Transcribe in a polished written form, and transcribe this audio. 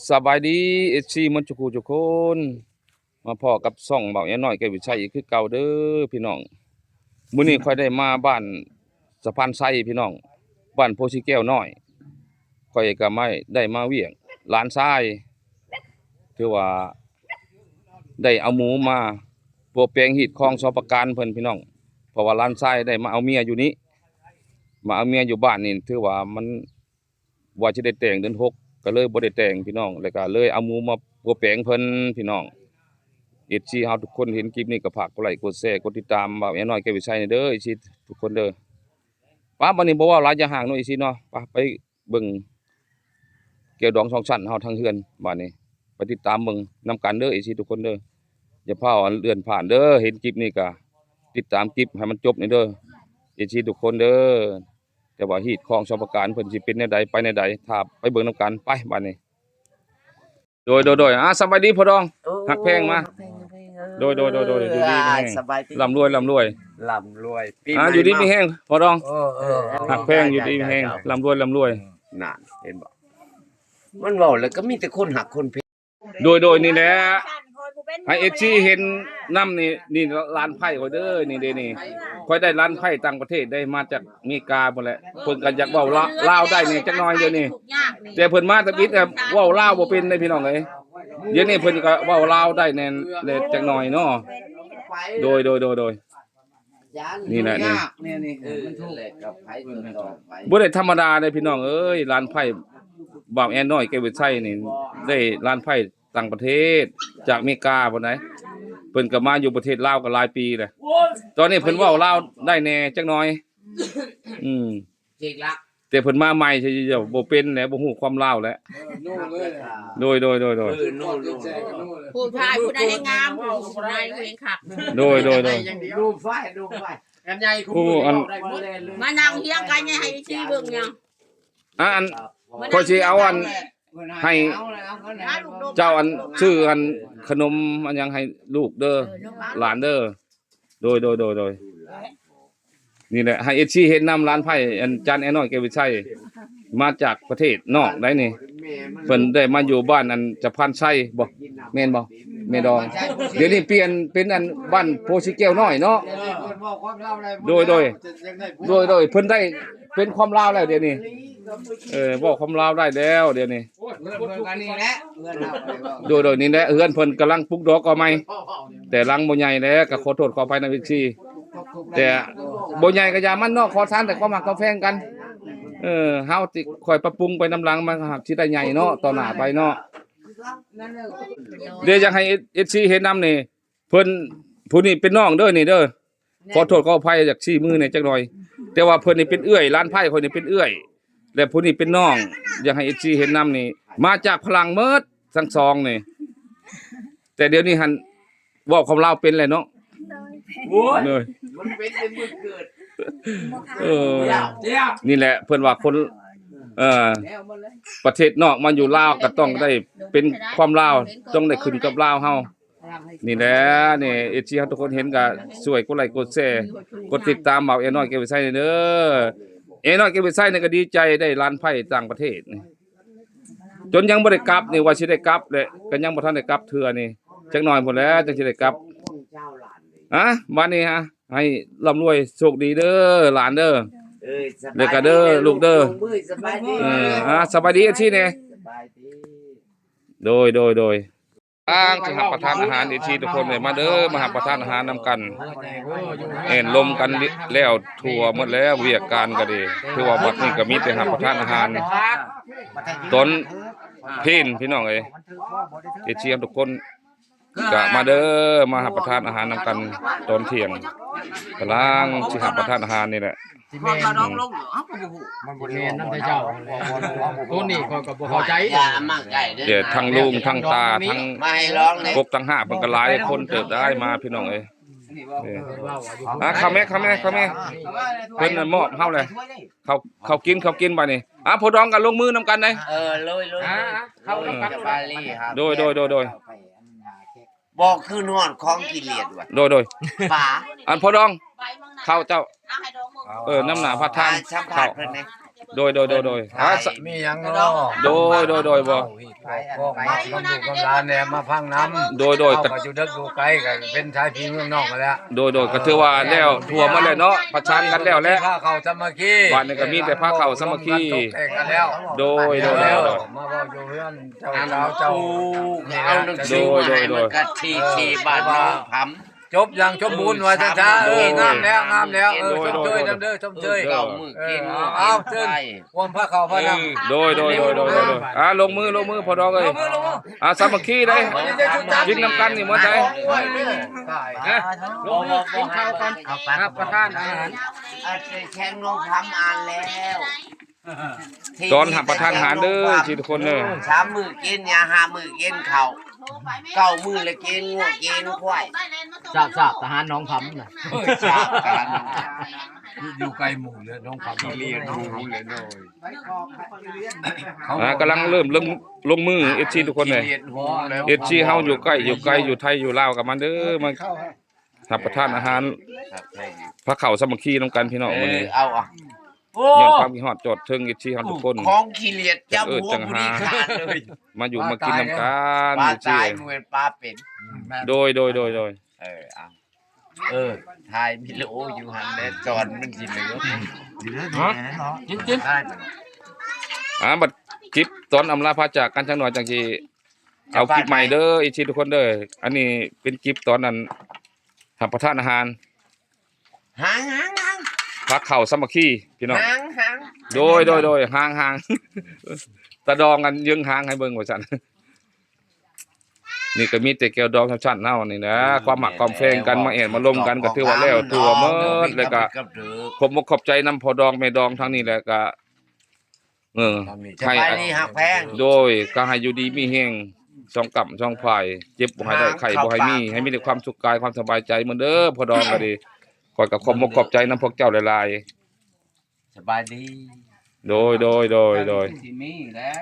สบายดีFCมันจุกูจุกคนมาพอกับซ่องเบาแย่น้อยแกวิชัยอีกคือเก่าเด้อพี่น้องมื้อนี้ค่อยได้มาบ้านสะพานไซพี่น้องบ้านโพสิแก้วน้อยค่อยก็ไม่ได้มาเวียงหลานชายถือว่าได้เอาหมูมาปัวแปลงหีดคลองสปการเพิ่นพี่น้องเพราะว่าหลานชายได้มาเอาเมียอยู่นี้มาเอาเมียอยู่บ้านนี่ถือว่ามันว่าสิได้แต่งเดือน6ก็เลยบ่ได้แต่งพี่น้องแล้วก็เลยเอาหมูมาปัวแปลงเพิ่นพี่น้องFCเฮาทุกคนเห็นคลิปนี้ก็ฝากกดไลค์กดแชร์กดติดตามบ่าวแย่น้อยแกวิชัยเด้อFCทุกคนเด้อป้าบัดนี้บ่ว่าหลายอย่าห่างเนาะFCเนาะไปเบิ่งแก้วดอง2ชั้นเฮาทางเฮือนบัดนี้ไปติดตามเบิ่งนำกันเด้อFCทุกคนเด้ออย่าพาเลื่อนผ่านเด้อเห็นคลิปนี้ก็ติดตามคลิปให้มันจบนี่เด้อFCทุกคนเด้อแต่ว่าฮีดคลองสปการเพิ่นสิเป็นแนวใดไปแนวใดถ้าไปเบิ่งนำกันไปบัดนี้โดยสบายดีพ่อดองหักแพงมาโดยอยู่ดีมีแห้งร่ำรวยลำรวยอยู่ดีมีแห้งพ่อดองหักแพงอยู่ดีมีแห้ง จ้า ร่ำรวยนั่นเห็นบ่มันเว้าแล้วก็มีแต่คนหักคนเพชร โดยนี่แหละให้FCเห็นน้ำนี่ร้านไผ่ข่อยเด้อนี่เด้นี่ข่อยได้ร้านไผ่ต่างประเทศได้มาจากอเมริกาพุ่นแหละเพิ่นก็อยากเว้าลาวได้นี่จักหน่อยเดี๋ยวนี้แต่เพิ่นมาแตะบิดเว้าลาวบ่เป็นเด้พี่น้องเอ้ยเดี๋ยวนี้เพิ่นก็เว้าลาวได้แน่เลยจักหน่อยเนาะโดยนี่แหละนี่ มันถูกกับไผเพิ่นต่อไป บ่ได้ธรรมดาเด้พี่น้องเอ้ยร้านไผ่บ่าวแอนน้อยแกวิชัยนี่ได้ร้านไผ่ต่างประเทศจากอเมริกาพุ่นไหนเพิ่นก็มาอยู่ประเทศลาวก็หลายปีแล้วตอนนี้เพิ่นเว้าลาวได้แน่จักหน่อยจริงละ แต่เพิ่นมาใหม่สิจะบ่เป็นแล้วบ่ฮู้ความลาวแล้วโดยผู้ชายผู้ใดให้งามผู้ใดผู้เองขับ โดยดูไฟกันใหญ่คู่ได้บ่ได้เลย มานั่งเฮียงกันไงให้ชี้เบิ่งยัง อันข่อยสิเอาอันให้เจ้าอันชื่ออันขนมอันหยังให้ลูกเด้อหลานเด้อโดยนี่แหละให้เอเห็นนำร้านไผ่อันจานแอน้อยแกวิชัยมาจากประเทศนอกได้นี่เพิ่นได้มาอยู่บ้านอันจะพันไส้บ่แม่นบ่แม่ดองเดี๋ยวนี้เปลี่ยนเป็นอันบ้านโพสิแก้วน้อยเนาะโดยเพิ่นได้เป็นความลาวแล้วเดี๋ยวนี้บอกความลาวได้แล้วเดี๋ยวนี้โดยนี่แหละเฮือนเพิ่นกำลังปลูกดอกก็ใหม่แต่หลังบ่ใหญ่แล้วก็ขอโทษขออภัยนะพี่แต่บ่ใหญ่ก็อย่ามันเนาะขอทานแต่ความหักความแพงกันเฮาสิค่อยปรับปรุงไปนำหลังมันหักสิได้ใหญ่เนาะต่อหน้าไปเนาะเดี๋ยวอยากให้ FC เห็นนำนี่เพิ่นผู้นี้เป็นน้องเด้อนี่เด้อขอโทษขออภัยจากชี้มือนี่จักหน่อยแต่ว่าเพิ่นนี่เป็นเอื้อยร้านไผ่คนนี้เป็นเอื้อยและผู้นี้เป็นน้องอยากให้ FC เห็นนำนี่มาจากพลังเมิดทั้งสองนี่แต่เดี๋ยวนี้หันเว้าคำลาวเป็นแหละเนาะโอ้ย เลย มันเป็นมื้อเกิด นี่แหละเพิ่นว่าคนประเทศนอกมาอยู่ลาวก็ต้องได้เป็นความลาวต้องได้ขึ้นกับลาวเฮานี่แหละนี่FCเฮาทุกคนเห็นก็ช่วยกดไลค์กดแชร์กดติดตามเบาแอน้อยแกวิชัยเด้อแอน้อยแกวิชัยนี่ก็ดีใจได้ร้านไผ่ต่างประเทศนี่จนยังบ่ได้กลับนี่ว่าสิได้กลับเลยก็ยังบ่ทันได้กลับเทื่อนี่จักหน่อยพุ่นแล้วจังสิได้กลับบัดนี้ฮะให้ร่ำรวยโชคดีเด้อหลานเด้อเด้อก็เด้อลูกเด้อสบายดี สบายดีที่นี่ สบายดี โดยอ้างสิรับประทานอาหารอีกทีทุกคนเลยมาเด้อมารับประทานอาหารนำกันลมกันแล้วทั่วหมดแล้วเวียกการก็ดีถือว่าบัดนี้ก็มีแต่รับประทานอาหารต้นพินพี่น้องเอ้ยอีกทีทุกคนก็มาเด้อมารับประทานอาหารนำกันตอนเที่ยงกำลังสิรับประทานอาหารนี่แหละพอเราดองลงเหรอเฮาก็บ่ฮู้ มันบ่แม่นนำเจ้าตัวนี้ข้อยก็บ่เข้าใจ อย่ามาใกล้เด้อ เดี๋ยวทั้งลุงทั้งตาทั้ง มาให้ร้องเลย กบทั้ง5เพิ่นก็หลายคนเติบได้มาพี่น้องเอ้ยข้าวแม่เพิ่นน่ะมอบเฮาเลยเขากินบัดนี้พ่อดองกันลงมือนำกันได้เลยเข้ากับบาลีครับโดยบอกคือนอนของกิเลสว่ะโดยป๋าอันพ่อดองข้าวเจ้าน้ำหนาพระทานสัมผัสเพิ่นนี่ โดยส มีหยังเนาะ โดยบ่ บอกมาคำดูคำลาแหนมาพังน้ำ โดย เอาก็อยู่เด็กอยู่ไกลก็เป็นชายพี่เมืองนอกกันแล้ว โดยก็ถือว่าแล้วทั่วมาแล้วเนาะประชานกันแล้วแหละ ผ้าเขาสามัคคี บ้านนี้ก็มีแต่ผ้าเข้าสามัคคี ตกแต่งกันแล้ว โดย มาบอกอยู่เพื่อนเจ้าเจ้านี่ เอา นะ หนังสือมาให้มันก็ทีบ้านน้องผำ จบยังชมบูรณ์ไว้ช้าๆงามแล้วชมเชยนำเด้อชมเชย เก่ามือกินมือ เอาเชิญความผ้าเขาผ้านั่ง โดยลงมือพอดอกเอ้ยสามัคคีได้กินน้ำกันนี่หมดได้ ลงมือกินข้าวกันรับประทานอาหาร แข่งน้องผำอ่านแล้ว ตอนหับประทานอาหารเด้อทุกคนเด้อ สามมือกินยาห้ามือกินข้าวเก้ามือเลยกินงัวกินควาย ทราบทหารน้องพำน่ะ ชาการ อยู่ไกลหมู่เลยน้องความเรียนรู้เลยน้อย กำลังเริ่มลงมือเอฟซีทุกคนเลย เรียนหัวแล้ว เอฟซีเฮาอยู่ใกล้อยู่ไกลอยู่ไทยอยู่ลาวกับมันเด้อมาหับประทานอาหารพระเข่าสามัคคีนำกันพี่น้องมื้อนี้ เอาอ่ะโอ้ ย้อนความคิดฮอดจดถึงเอฟซีเฮาทุกคน ของขี้เลียดจับหัวบุรีขาดเลย มาอยู่มากินนำกัน ปลา เอฟซี ตายเหมือนปลาเป็น โดย เอาทายมิโลอยู่หันแน่จอนมันสิเหลือ จิ้ม ได้ บัดคลิปตอนอำลาพระจากกันจังหน่อยจังสิเอาคลิปใหม่เด้อเอฟซีทุกคนเด้ออันนี้เป็นคลิปตอนนั้นหับประทานอาหาร หาง พระเข่าสามัคคีพี่น้อง หาง โดยห่างตะดองกันยึงห่างให้เบิ่งว่าซั่นนี่ก็มีแต่แก้วดองชั้นๆเฮานี่นะความหมักความแฟงกันมาแอนมาลมกันก็ถือว่าแล้วถือว่าหมดแล้วก็ขอบมกขอบใจนำพ่อดองแม่ดองทั้งนี้แหละก็สบายดีหักแพง โดยก็ให้อยู่ดีมีแฮงช่องกับช่องฝ่ายเจ็บบ่ให้ได้ไข้บ่ให้มีให้มีแต่ความสุขกายความสบายใจเหมือนเด้อพ่อดองก็ดีขอยก็ขอบมกขอบใจนำพวกเจ้าหลาย สบายดี ๆโดย สิมีแล้ว